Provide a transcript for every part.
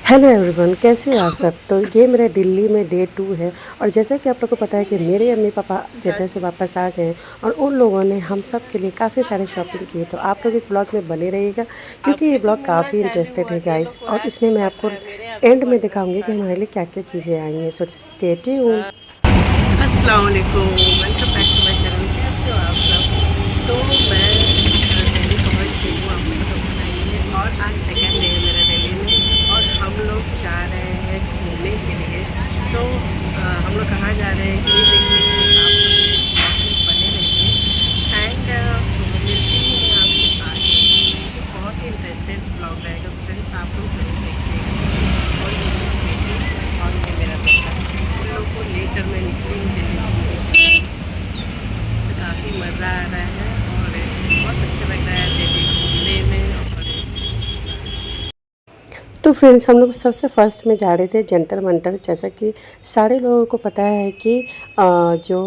Hello everyone, कैसे हो आप सब। तो ये मेरा दिल्ली में डे 2 है। और जैसा कि आप लोग को पता है कि मेरे अम्मी पापा जद्दा से वापस आ गए हैं और उन लोगों ने हम सब के लिए काफ़ी सारे शॉपिंग किए। तो आप लोग इस ब्लॉग में बने रहिएगा क्योंकि ये आपके तो ब्लॉग मुँह काफ़ी चालू इंटरेस्टेड हुआ है ये गाइस। लोग को और आज इसमें मैं पता आपको है मेरे अभी एंड में बहुत दिखाऊंगी कि सारे हमारे लिए क्या क्या चीज़ें आई हैं। So stay tuned. अस्सलाम वालेकुम, welcome back to my channel. कैसे हो आप सब। तो मैं दिल्ली पहुंच गई हूँ, आपको तो पता ही है। और आज सेकंड डे है मेरा दिल्ली में और हम लोग जा रहे हैं घूमने के लिए। सो हम लोग कहाँ जा रहे हैं ये देखिए, आप लोग ब्लॉग में बने रहिए। एंड मिलती हूँ मैं आपसे आज। तो बहुत ही इंटरेस्टेड ब्लॉग रहेगा फ्रेंड्स, आप लोग जरूर देखिएगा। और ये मेरी बेटी और ये मेरा बेटा, उन लोग को लेकर मैं निकली हूँ दिल्ली घूमने। तो काफ़ी मज़ा आ रहा है और बहुत अच्छा लग रहा है दिल्ली घूमने में। और तो फ्रेंड्स, हम लोग सबसे फर्स्ट में जा रहे थे जंतर मंतर। जैसा कि सारे लोगों को पता है कि जो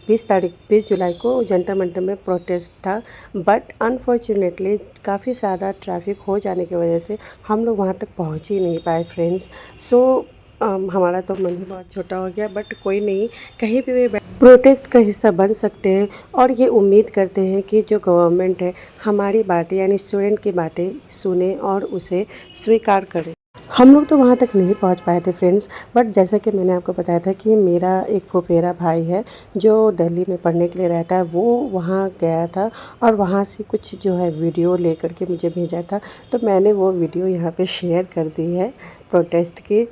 20 जुलाई को जंतर मंतर में प्रोटेस्ट था। बट अनफॉर्चुनेटली काफ़ी ज़्यादा ट्रैफिक हो जाने की वजह से हम लोग वहाँ तक पहुँच ही नहीं पाए फ्रेंड्स। सो हमारा तो मन ही बहुत छोटा हो गया। बट कोई नहीं, कहीं भी प्रोटेस्ट का हिस्सा बन सकते हैं। और ये उम्मीद करते हैं कि जो गवर्नमेंट है हमारी बातें यानी स्टूडेंट की बातें सुने और उसे स्वीकार करें। हम लोग तो वहाँ तक नहीं पहुँच पाए थे फ्रेंड्स। बट जैसा कि मैंने आपको बताया था कि मेरा एक फुफेरा भाई है जो दिल्ली में पढ़ने के लिए रहता है, वो वहाँ गया था और वहाँ से कुछ जो है वीडियो लेकर के मुझे भेजा था। तो मैंने वो वीडियो यहाँ पे शेयर कर दी है प्रोटेस्ट की।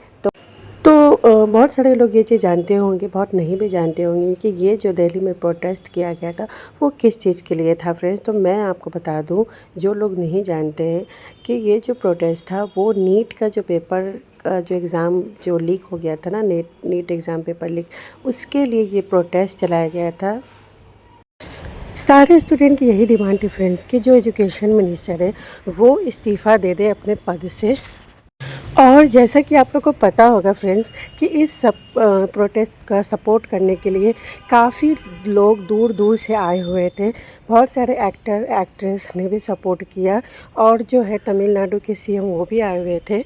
बहुत सारे लोग ये चीज़ जानते होंगे, बहुत नहीं भी जानते होंगे कि ये जो दिल्ली में प्रोटेस्ट किया गया था वो किस चीज़ के लिए था फ्रेंड्स। तो मैं आपको बता दूं, जो लोग नहीं जानते हैं, कि ये जो प्रोटेस्ट था वो नीट का जो पेपर का जो एग्ज़ाम जो लीक हो गया था ना, नीट एग्ज़ाम पेपर लीक, उसके लिए ये प्रोटेस्ट चलाया गया था। सारे स्टूडेंट की यही डिमांड थी फ्रेंड्स कि जो एजुकेशन मिनिस्टर है वो इस्तीफ़ा दे दे अपने पद से। और जैसा कि आप लोग को पता होगा फ्रेंड्स कि इस सब प्रोटेस्ट का सपोर्ट करने के लिए काफ़ी लोग दूर दूर से आए हुए थे। बहुत सारे एक्टर एक्ट्रेस ने भी सपोर्ट किया और जो है तमिलनाडु के सीएम वो भी आए हुए थे।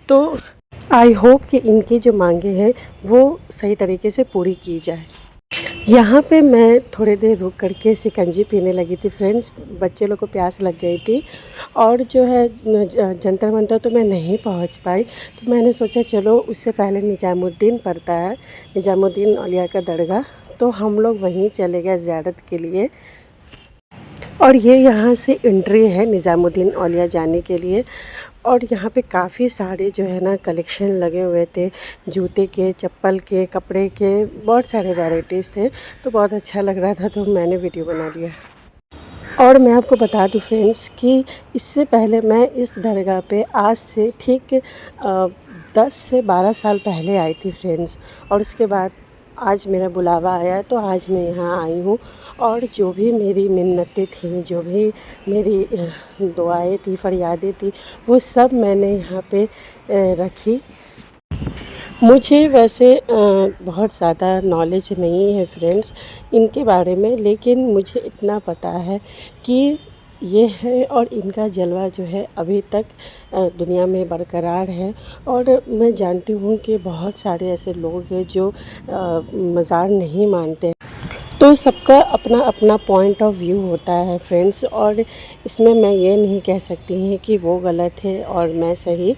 तो आई होप कि इनकी जो मांगे हैं वो सही तरीके से पूरी की जाए। यहाँ पे मैं थोड़ी देर रुक करके शिकंजी पीने लगी थी फ्रेंड्स। बच्चे लोग को प्यास लग गई थी। और जो है जंतर मंतर तो मैं नहीं पहुँच पाई। तो मैंने सोचा चलो उससे पहले निज़ामुद्दीन पड़ता है, निज़ामुद्दीन औलिया का दरगाह, तो हम लोग वहीं चले गए ज़ियारत के लिए। और ये यहाँ से एंट्री है निज़ामुद्दीन औलिया जाने के लिए। और यहाँ पे काफ़ी सारे जो है ना कलेक्शन लगे हुए थे, जूते के, चप्पल के, कपड़े के, बहुत सारे वैराइटीज़ थे। तो बहुत अच्छा लग रहा था, तो मैंने वीडियो बना लिया। और मैं आपको बता दूं फ्रेंड्स कि इससे पहले मैं इस दरगाह पे आज से ठीक 10 से 12 साल पहले आई थी फ्रेंड्स। और उसके बाद आज मेरा बुलावा आया तो आज मैं यहाँ आई हूँ। और जो भी मेरी मिन्नतें थीं, जो भी मेरी दुआएं थी, फरियादें थी, वो सब मैंने यहाँ पे रखी। मुझे वैसे बहुत ज़्यादा नॉलेज नहीं है फ्रेंड्स इनके बारे में, लेकिन मुझे इतना पता है कि ये है और इनका जलवा जो है अभी तक दुनिया में बरकरार है। और मैं जानती हूँ कि बहुत सारे ऐसे लोग हैं जो मज़ार नहीं मानते। तो सबका अपना अपना पॉइंट ऑफ व्यू होता है फ्रेंड्स। और इसमें मैं ये नहीं कह सकती हैं कि वो गलत है और मैं सही।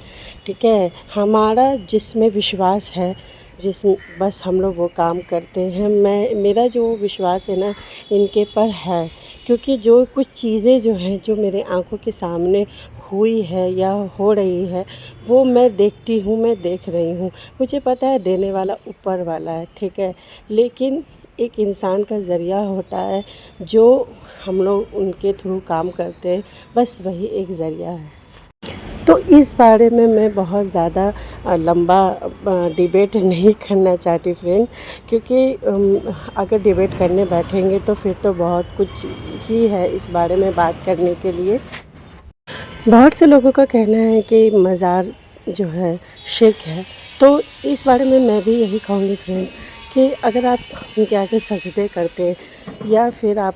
ठीक है, हमारा जिसमें विश्वास है, जिस बस हम लोग वो काम करते हैं। मेरा जो विश्वास है ना इनके पर है, क्योंकि जो कुछ चीज़ें जो हैं जो मेरे आंखों के सामने हुई है या हो रही है वो मैं देखती हूँ, मैं देख रही हूँ। मुझे पता है देने वाला ऊपर वाला है, ठीक है, लेकिन एक इंसान का ज़रिया होता है जो हम लोग उनके थ्रू काम करते हैं, बस वही एक ज़रिया है। तो इस बारे में मैं बहुत ज़्यादा लंबा डिबेट नहीं करना चाहती फ्रेंड, क्योंकि अगर डिबेट करने बैठेंगे तो फिर तो बहुत कुछ ही है इस बारे में बात करने के लिए। बहुत से लोगों का कहना है कि मज़ार जो है शिर्क है। तो इस बारे में मैं भी यही कहूँगी फ्रेंड्स कि अगर आप उनके आगे सजदे करते या फिर आप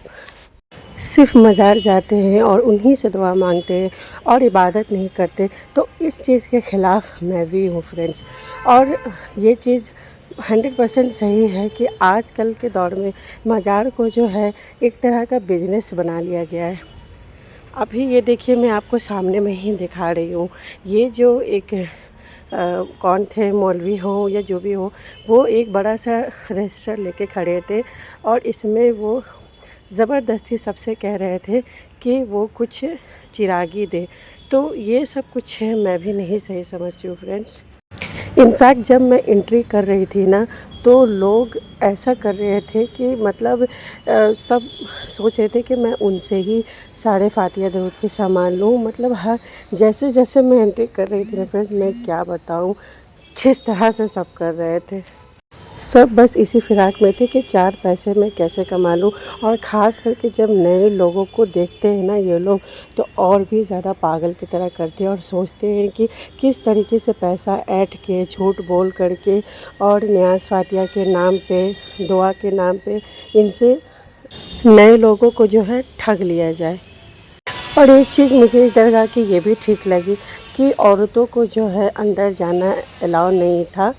सिर्फ मज़ार जाते हैं और उन्हीं से दुआ मांगते हैं और इबादत नहीं करते, तो इस चीज़ के ख़िलाफ़ मैं भी हूँ फ्रेंड्स। और ये चीज़ 100% सही है कि आजकल के दौर में मज़ार को जो है एक तरह का बिजनेस बना लिया गया है। अभी ये देखिए, मैं आपको सामने में ही दिखा रही हूँ, ये जो एक कौन थे, मौलवी हों या जो भी हो, वो एक बड़ा सा रजिस्टर लेके खड़े थे और इसमें वो ज़बरदस्ती सबसे कह रहे थे कि वो कुछ चिरागी दे। तो ये सब कुछ है, मैं भी नहीं सही समझती हूँ फ्रेंड्स। इनफैक्ट जब मैं एंट्री कर रही थी ना, तो लोग ऐसा कर रहे थे कि मतलब सब सोच रहे थे कि मैं उनसे ही सारे फातिहा दरूद के सामान लूँ। मतलब हर जैसे-जैसे मैं एंट्री कर रही थी ना फ्रेंड्स, मैं क्या बताऊँ किस तरह से सब कर रहे थे। सब बस इसी फ़िराक में थे कि 4 पैसे मैं कैसे कमा लूँ। और ख़ास करके जब नए लोगों को देखते हैं ना ये लोग, तो और भी ज़्यादा पागल की तरह करते हैं और सोचते हैं कि किस तरीके से पैसा ऐंठ के, झूठ बोल कर के और नियाज़ फ़ातिहा के नाम पे, दुआ के नाम पे इनसे नए लोगों को जो है ठग लिया जाए। और एक चीज़ मुझे इस दरगाह की ये भी ठीक लगी कि औरतों को जो है अंदर जाना अलाउ नहीं था,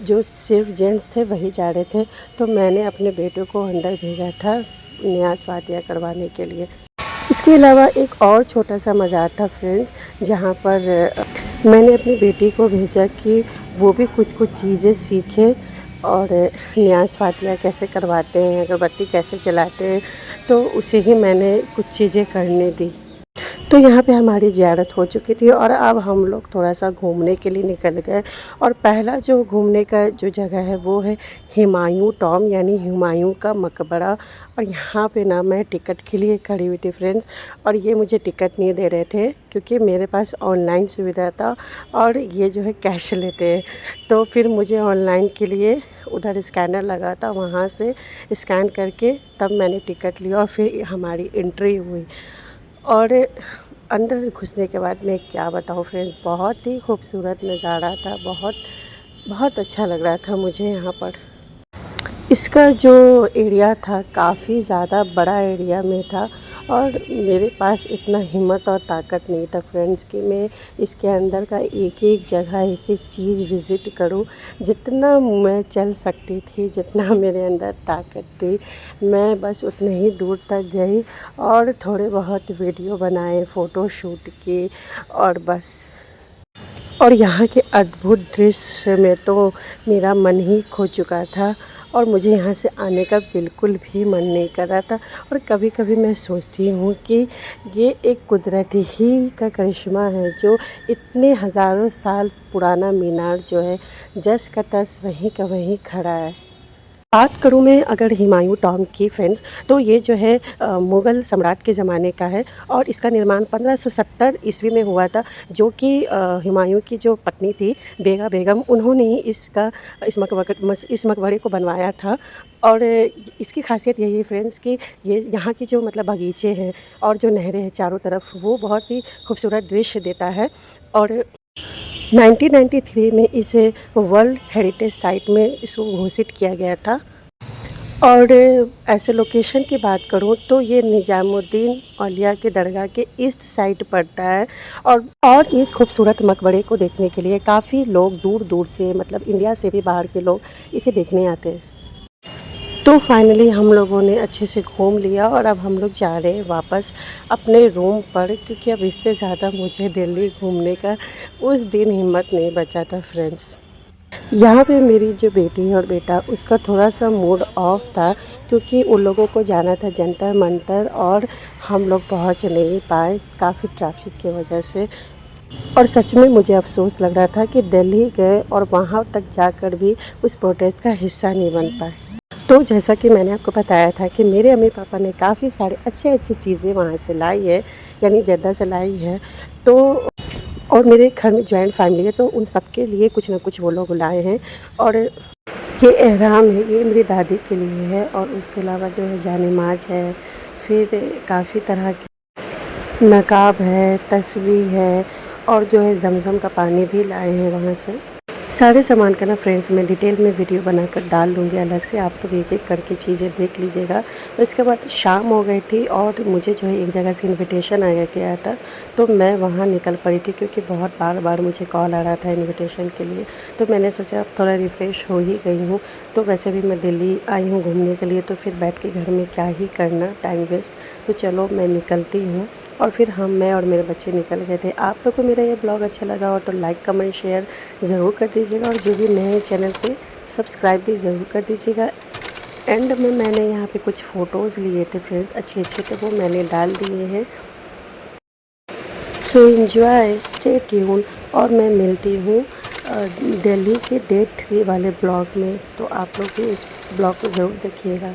जो सिर्फ जेंट्स थे वही जा रहे थे। तो मैंने अपने बेटे को अंदर भेजा था नियाज़ फातिहा करवाने के लिए। इसके अलावा एक और छोटा सा मज़ार था फ्रेंड्स, जहाँ पर मैंने अपनी बेटी को भेजा कि वो भी कुछ चीज़ें सीखे और नियाज़ फातिहा कैसे करवाते हैं, अगरबत्ती कैसे जलाते हैं, तो उसे ही मैंने कुछ चीज़ें करने दी। तो यहाँ पे हमारी ज़ियारत हो चुकी थी और अब हम लोग थोड़ा-सा घूमने के लिए निकल गए। और पहला जो घूमने का जो जगह है वो है हुमायूं टॉम, यानी हुमायूं का मकबरा। और यहाँ पे ना मैं टिकट के लिए खड़ी हुई थी फ्रेंड्स, और ये मुझे टिकट नहीं दे रहे थे क्योंकि मेरे पास ऑनलाइन सुविधा था और ये जो है कैश लेते हैं। तो फिर मुझे ऑनलाइन के लिए उधर स्कैनर लगा था, वहाँ से स्कैन करके तब मैंने टिकट लिया और फिर हमारी एंट्री हुई। और अंदर घुसने के बाद मैं क्या बताऊँ फ्रेंड्स, बहुत ही खूबसूरत नज़ारा था, बहुत बहुत अच्छा लग रहा था मुझे यहाँ पर। इसका जो एरिया था काफ़ी ज़्यादा बड़ा एरिया में था और मेरे पास इतना हिम्मत और ताकत नहीं था फ्रेंड्स कि मैं इसके अंदर का एक-एक जगह, एक-एक चीज़ विज़िट करूं। जितना मैं चल सकती थी, जितना मेरे अंदर ताकत थी, मैं बस उतने ही दूर तक गई और थोड़े बहुत वीडियो बनाए, फ़ोटो शूट किए और बस। और यहाँ के अद्भुत दृश्य में तो मेरा मन ही खो चुका था और मुझे यहाँ से आने का बिल्कुल भी मन नहीं कर रहा था। और कभी-कभी मैं सोचती हूँ कि ये एक कुदरत ही का करिश्मा है, जो इतने हज़ारों साल पुराना मीनार जो है जस का तस वहीं का वहीं खड़ा है। बात करूँ मैं अगर हुमायूं टॉम की फ्रेंड्स, तो ये जो है मुग़ल सम्राट के ज़माने का है और इसका निर्माण 1570 ईस्वी में हुआ था, जो कि हुमायूं की जो पत्नी थी बेगा बेगम, उन्होंने ही इस मकबरे को बनवाया था। और इसकी ख़ासियत यही है फ्रेंड्स कि ये यहाँ की जो मतलब बगीचे हैं और जो नहरें हैं चारों तरफ, वो बहुत ही खूबसूरत दृश्य देता है। और 1993 में इसे वर्ल्ड हेरिटेज साइट में इसको घोषित किया गया था। और ऐसे लोकेशन की बात करूँ तो ये निज़ामुद्दीन औलिया के दरगाह के ईस्ट साइड पड़ता है। और इस खूबसूरत मकबरे को देखने के लिए काफ़ी लोग दूर-दूर से, मतलब इंडिया से भी बाहर के लोग इसे देखने आते हैं। तो फाइनली हम लोगों ने अच्छे से घूम लिया और अब हम लोग जा रहे हैं वापस अपने रूम पर, क्योंकि अब इससे ज़्यादा मुझे दिल्ली घूमने का उस दिन हिम्मत नहीं बचा था फ्रेंड्स। यहाँ पे मेरी जो बेटी है और बेटा, उसका थोड़ा सा मूड ऑफ था क्योंकि उन लोगों को जाना था जंतर मंतर और हम लोग पहुँच नहीं पाए काफ़ी ट्रैफिक की वजह से। और सच में मुझे अफ़सोस लग रहा था कि दिल्ली गए और वहाँ तक जाकर भी उस प्रोटेस्ट का हिस्सा नहीं बन पाए। तो जैसा कि मैंने आपको बताया था कि मेरे अम्मी पापा ने काफ़ी सारे अच्छे चीज़ें वहाँ से लाई है, यानी जद्दा से लाई है। तो और मेरे घर में जॉइंट फैमिली है, तो उन सब के लिए कुछ ना कुछ वो लोग लाए हैं। और ये एहराम है, ये मेरी दादी के लिए है। और उसके अलावा जो है जानेमाज़ है, फिर काफ़ी तरह की नकाब है, तस्वीर है और जो है ज़मज़म का पानी भी लाए हैं वहाँ से। सारे सामान का ना फ्रेंड्स मैं डिटेल में वीडियो बनाकर डाल लूँगी अलग से, आप लोग एक एक करके चीज़ें देख लीजिएगा। उसके बाद शाम हो गई थी और मुझे जो है एक जगह से इनविटेशन आ गया था, तो मैं वहाँ निकल पड़ी थी क्योंकि बहुत बार बार मुझे कॉल आ रहा था इनविटेशन के लिए। तो मैंने सोचा अब थोड़ा रिफ़्रेश हो ही गई हूँ, तो वैसे भी मैं दिल्ली आई हूँ घूमने के लिए, तो फिर बैठ के घर में क्या ही करना टाइम वेस्ट, तो चलो मैं निकलती हूँ। और फिर मैं और मेरे बच्चे निकल गए थे। आप लोग को मेरा ये ब्लॉग अच्छा लगा हो तो लाइक कमेंट शेयर ज़रूर कर दीजिएगा, और जो भी नए हैं चैनल पे सब्सक्राइब भी ज़रूर कर दीजिएगा। एंड में मैंने यहाँ पे कुछ फ़ोटोज़ लिए थे फ्रेंड्स अच्छे अच्छे, तो वो मैंने डाल दिए हैं। सो एंजॉय, स्टे ट्यून, और मैं मिलती हूँ दिल्ली के डे 3 वाले ब्लॉग में, तो आप लोग भी इस ब्लॉग को ज़रूर देखिएगा।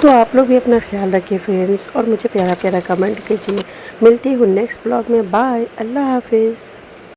तो आप लोग भी अपना ख्याल रखिए फ्रेंड्स, और मुझे प्यारा प्यारा कमेंट कीजिए। मिलती हूँ नेक्स्ट ब्लॉग में। बाय, अल्लाह हाफिज़।